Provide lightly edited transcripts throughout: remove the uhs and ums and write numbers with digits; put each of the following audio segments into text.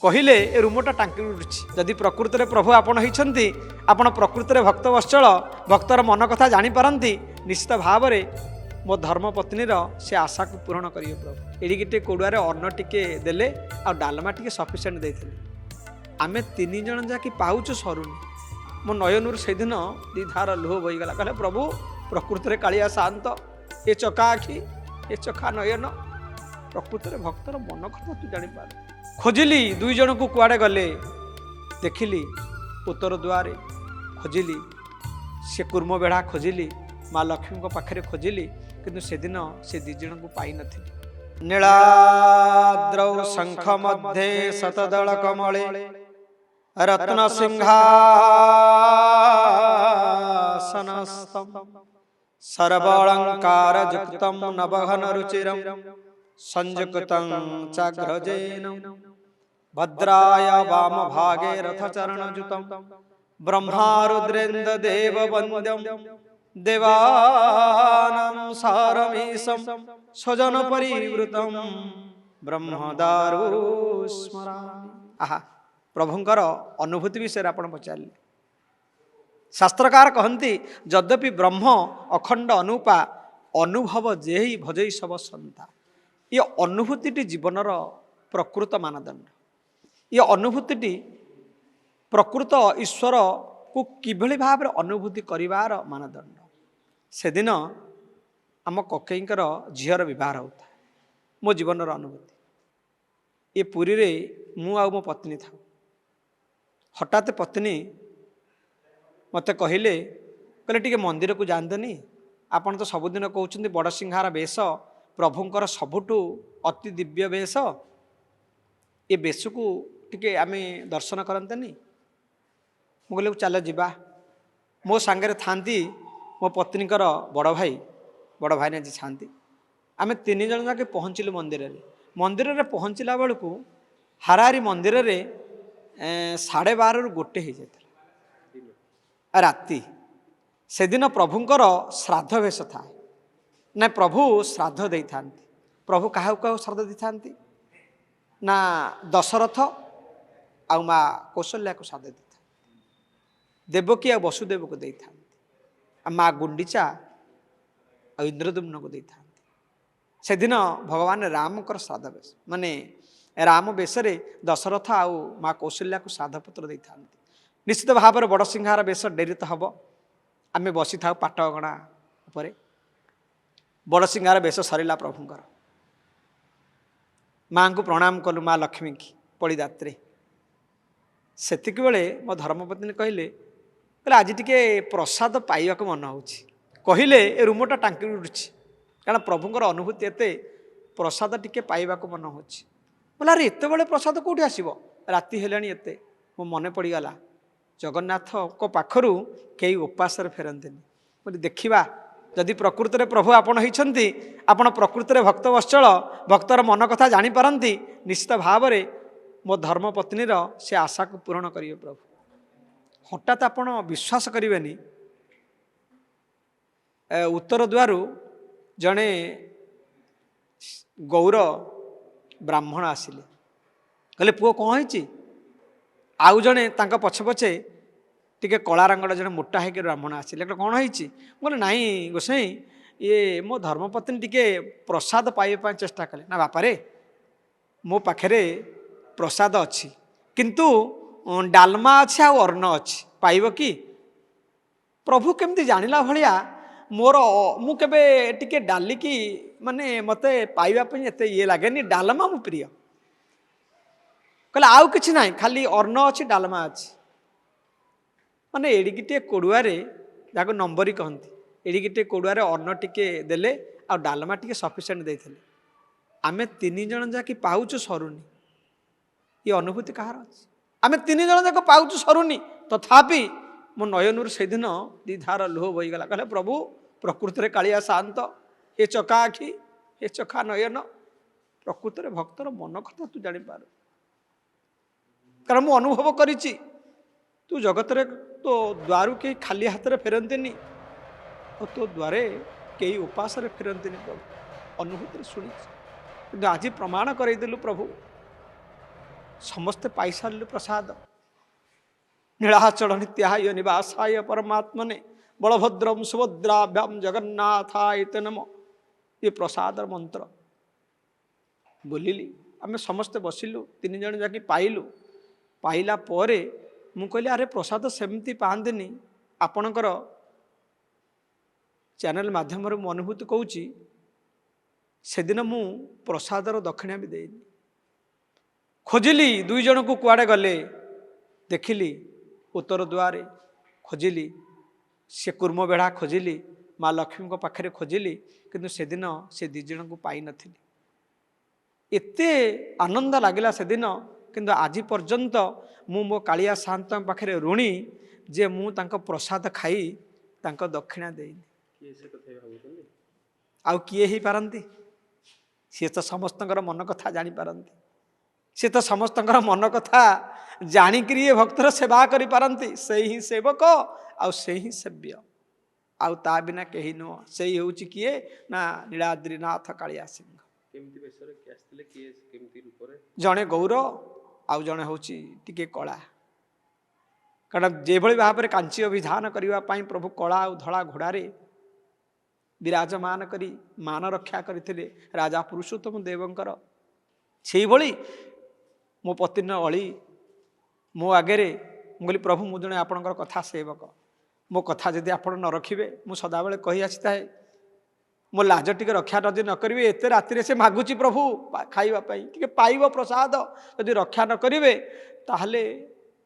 कहले ए रूमटा टांकी उठुछि जदि प्रकृति रे प्रभु आपण होइछंती आपण प्रकृति रे भक्त वत्सल भक्तर मन कथा जानि पारंती निश्चित भाव रे मो धर्मपत्नीर से आशा को पूर्ण करियो प्रभु एडी गिटे कोडुआ रे अन्न टिके देले आ डालमा टिके सफिशिएंट देथिले आमे तीन जण जाकी पाउछु सरुनी मो नयनूर से दिन दी धार लुह बही गला कहले प्रभु प्रकृति रे कालिया शांत ए चका आखि ए चका नयन प्रकृति रे भक्तर मन कथा तू जानि पार खोजिली दुई जन को कुआड़े गले देखिली उत्तर द्वारे खोजिली से कुर्म बेढ़ा खोजिली माँ लक्ष्मी को पाखरे खोजिली किंतु से दिन से दी जन को पाई नथिली नीलाद्रौ शंख मध्ये शतदल कमले रत्न सिंहासनस्थं सर्वालंकार युक्तं नवघन रुचिरं संयुक्तं चाग्रजेन भद्राय वाम भागे रथचरणयुतं ब्रह्मा रुद्रेन्द्र देव वन्द्यं देवानां सारमीशं स्वजन परिवृतं ब्रह्मदारु स्मरामि। आहा प्रभुंकर अनुभूति विषय आप पचारे शास्त्रकार कहती यद्यपि ब्रह्म अखंड अनुपा अनुभव जे ही भजई सब सन्ता ये अनुभूति जीवनर प्रकृत मानदंड ये अनुभूति प्रकृत ईश्वर को किभली भाव अनुभूति करिवार मानदंड से दिन आम ककईंकर झीर बहार होता मो जीवनर अनुभूति ये पुरी रे मु आ मो पत्नी था हठात पत्नी मते कहले टी मंदिर को जातनी आपन तो सबुदिन कहते बड़ सिंहार बेश प्रभुंकर सबुठु अति दिव्य बेश ये बेश को टिके आमे दर्शन करंतनी मुझे चल जीवा मो सांगे थांती मो पत्नीकर बड़ भाई ने जी छाती आमे तीन जन जाके पहुँचलु मंदिर रे मंदिर रे पहुँचला बेलू हाराहारी मंदिर रे 12:30 रु 1 हो जाता राति से दिन प्रभुंकर श्राद्ध वेश था ना प्रभु श्राद्ध दे था प्रभु क्या क्या श्राद्ध दे था ना दशरथ आ माँ कौशल्या को श्राद्ध दे था देवकी आ वसुदेव को दे था माँ गुंडीचा आ इंद्रदुम्न को दे था से दिन भगवान रामकर श्राद्ध वेश माने राम बेशरे दशरथ आउ माँ कौशल्या को श्राद्ध पत्र दे था निश्चित भाव में बड़ सिंहार बेश डेरी तो हम आम बसी था पाटगणा उपरे बड़ सिंहार बेश सरला प्रभुंकर माँ को प्रणाम कलु माँ लक्ष्मी की पड़ीदात्रे सेतिक बेले मो धर्मपत्नी कहले आज टिके प्रसाद पाइबा मन हो कहले ए रूमटा टांकी उठुछि कारण प्रभुंकर अनुभूति एते प्रसाद टिके पाइबा मन हो बोला अरे एत बड़े प्रसाद कौटी आसब राति हेलाणी एते मो मन पड़गला जगन्नाथ को पाखरु कई उपास फेरते बोली देखा जदि प्रकृति रे प्रभु आपण होइछंती आपण प्रकृति रे भक्त वत्सल भक्तर मन कथा जानि पारंती निश्चित भाव रे मो धर्मपत्नीर से आशा को पूर्ण करियो प्रभु हठात आपण विश्वास करिवेनी उत्तर द्वार जड़े गौर ब्राह्मण आसिले कहले पुओ कौन होइछि आउ जड़े पछे पछे टिके कला रंगड़ जड़े मोटा है ब्राह्मण आसिले कौन होइछि बोले नाई गोसाई ये मो धर्मपत्नी टिके प्रसाद पाइबा चेष्टा कले ना बापारे मो पाखरे प्रसाद अच्छी किंतु डालमा अच्छी आ अन्न अच्छी पाइब कि प्रभु केमती जानिला भलिया मोर मु केबे टिके डाली की माने मते पाइबा पे एते ये लागेनी डालमा मु प्रिय कहले आउ किछि नाही खाली अन्न अच्छी डालमा अच्छी माने एडिगिटे कोडुआरे जाको नंबरी कहंती एडिगिटे कोडुआरे अन्न टिके देले आ डालमा टिके सफिशिएंट देथिले आमे तीन जण जाकी पाउछु सरुनी ये अनुभूति कहार अछि आमे तीन जण जाक पाउछु सरुनी तथापि मो नयनूर से दिन दी धार लुह बही गला कहले प्रभु प्रकृति रे कालिया शांत ए चका आखि ए चका नयन प्रकृति रे भक्तर मन कथा तू जानि पार कारण मु अनुभव करिछि तू जगत रे तो द्वारू के खाली हाथ रे फेरंतेनी तो द्वारे कई उपास रे फेरंतेनी प्रभु अनुभूति शुणी आज प्रमाण करदेलु प्रभु ସମସ୍ତେ ପାଇସାରିଲୁ ପ୍ରସାଦ। ନୀଳାଚଳ ନିତ୍ୟାୟ ନିବାସାୟ ପରମାତ୍ମନେ ବଳଭଦ୍ରମ୍ ସୁଭଦ୍ରାଭ୍ୟାମ୍ ଜଗନ୍ନାଥାୟ ତେ ନମଃ। ଏ ପ୍ରସାଦର ମନ୍ତ୍ର ବୋଲିଲି। ଆମେ ସମସ୍ତେ ବସିଲୁ, 3 ଜଣ ଯାକି ପାଇଲୁ। ପାଇଲା ପରେ ମୁଁ କହିଲି ଆରେ ପ୍ରସାଦ ସେମିତି ପାଆନ୍ତିନି। ଆପଣଙ୍କର ଚ୍ୟାନେଲ ମାଧ୍ୟମରେ ମୁଁ ଅନୁଭୂତି କହୁଛି, ସେଦିନ ମୁଁ ପ୍ରସାଦର ଦକ୍ଷିଣା ବି ଦେଇନି। ଖୋଜିଲି 2 ଜଣଙ୍କୁ କୁଆଡ଼େ ଗଲେ, ଦେଖିଲି ଉତ୍ତର ଦ୍ୱାରେ ଖୋଜିଲି, ସେ କୁର୍ମ ବେଢ଼ା ଖୋଜିଲି, ମା ଲକ୍ଷ୍ମୀଙ୍କ ପାଖରେ ଖୋଜିଲି, କିନ୍ତୁ ସେଦିନ ସେ 2 ଜଣଙ୍କୁ ପାଇନଥିଲି। ଏତେ ଆନନ୍ଦ ଲାଗିଲା ସେଦିନ, କିନ୍ତୁ ଆଜି ପର୍ଯ୍ୟନ୍ତ ମୁଁ ମୋ କାଳିଆ ସାଆନ୍ତଙ୍କ ପାଖରେ ଋଣୀ ଯେ ମୁଁ ତାଙ୍କ ପ୍ରସାଦ ଖାଇ ତାଙ୍କ ଦକ୍ଷିଣା ଦେଇନି। ଆଉ କିଏ ହେଇପାରନ୍ତି? ସିଏ ତ ସମସ୍ତଙ୍କର ମନ କଥା ଜାଣିପାରନ୍ତି। ସିଏ ତ ସମସ୍ତଙ୍କର ମନ କଥା ଜାଣିକିରି ଏ ଭକ୍ତର ସେବା କରିପାରନ୍ତି। ସେଇ ହିଁ ସେବକ, ଆଉ ସେଇ ହିଁ ସେବ୍ୟ, ଆଉ ତା ବିନା କେହି ନୁହଁ। ସେଇ ହେଉଛି କିଏ ନା ନୀଳାଦ୍ରିନାଥ କାଳିଆ ସିଂହ। କେମିତି ବେଶରେ ଆସିଥିଲେ, କିଏ କେମିତି ରୂପରେ? ଜଣେ ଗୌର, ଆଉ ଜଣେ ହେଉଛି ଟିକେ କଳା। କାରଣ ଯେଭଳି ଭାବରେ କାଞ୍ଚି ଅଭିଧାନ କରିବା ପାଇଁ ପ୍ରଭୁ କଳା ଆଉ ଧଳା ଘୋଡ଼ାରେ ବିରାଜମାନ କରି ମାନ ରକ୍ଷା କରିଥିଲେ ରାଜା ପୁରୁଷୋତ୍ତମ ଦେବଙ୍କର, ସେଇଭଳି ମୋ ପତିନ ଅଳି ମୋ ଆଗରେ। ମୁଁ କହିଲି ପ୍ରଭୁ, ମୁଁ ଜଣେ ଆପଣଙ୍କର କଥା ସେବକ, ମୋ କଥା ଯଦି ଆପଣ ନ ରଖିବେ, ମୁଁ ସଦାବେଳେ କହି ଆସିଥାଏ, ମୋ ଲାଜ ଟିକେ ରକ୍ଷା ଯଦି ନ କରିବେ, ଏତେ ରାତିରେ ସେ ମାଗୁଛି ପ୍ରଭୁ ଖାଇବା ପାଇଁ, ଟିକେ ପାଇବ ପ୍ରସାଦ, ଯଦି ରକ୍ଷା ନ କରିବେ ତାହେଲେ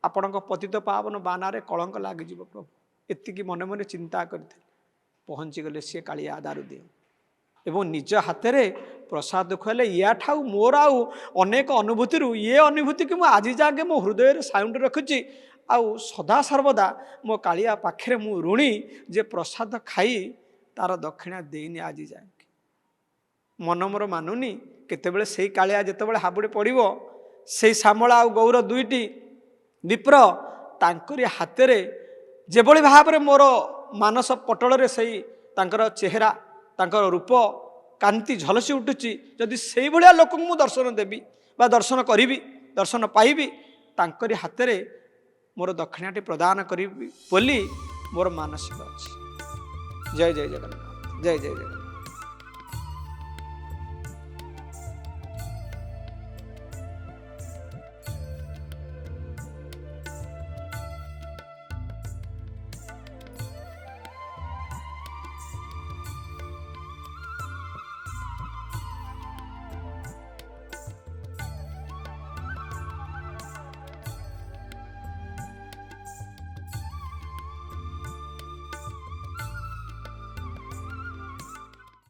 ଆପଣଙ୍କ ପତିତ ପାବନ ବାନାରେ କଳଙ୍କ ଲାଗିଯିବ ପ୍ରଭୁ। ଏତିକି ମନେ ମନେ ଚିନ୍ତା କରିଥିଲେ। ପହଞ୍ଚିଗଲେ ସିଏ କାଳିଆ ଦାରୁଦିଅ ଏବଂ ନିଜ ହାତରେ ପ୍ରସାଦ ଖୁଆଇଲେ। ୟାଠାଉ ମୋର ଆଉ ଅନେକ ଅନୁଭୂତିରୁ ଇଏ ଅନୁଭୂତିକି ମୁଁ ଆଜି ଯାକେ ମୋ ହୃଦୟରେ ସାଉଣ୍ଡ ରଖୁଛି। ଆଉ ସଦାସର୍ବଦା ମୋ କାଳିଆ ପାଖରେ ମୁଁ ଋଣୀ ଯେ ପ୍ରସାଦ ଖାଇ ତାର ଦକ୍ଷିଣା ଦେଇନି ଆଜି ଯାକେ। ମନ ମୋର ମାନୁନି। କେତେବେଳେ ସେଇ କାଳିଆ ଯେତେବେଳେ ହାବୁଡ଼େ ପଡ଼ିବ, ସେଇ ଶ୍ୟାମଳା ଆଉ ଗୌର 2ଟି ବିପ୍ର ତାଙ୍କରି ହାତରେ ଯେଭଳି ଭାବରେ ମୋର ମାନସ ପଟଳରେ ସେଇ ତାଙ୍କର ଚେହେରା, ତାଙ୍କର ରୂପ କାନ୍ତି ଝଲସି ଉଠୁଛି, ଯଦି ସେଇଭଳିଆ ଲୋକଙ୍କୁ ମୁଁ ଦର୍ଶନ ଦେବି ବା ଦର୍ଶନ କରିବି, ଦର୍ଶନ ପାଇବି, ତାଙ୍କରି ହାତରେ ମୋର ଦକ୍ଷିଣାଟି ପ୍ରଦାନ କରିବି ବୋଲି ମୋର ମାନସିକ ଅଛି। ଜୟ ଜୟ ଜଗନ୍ନାଥ, ଜୟ ଜୟ ଜଗନ୍ନାଥ।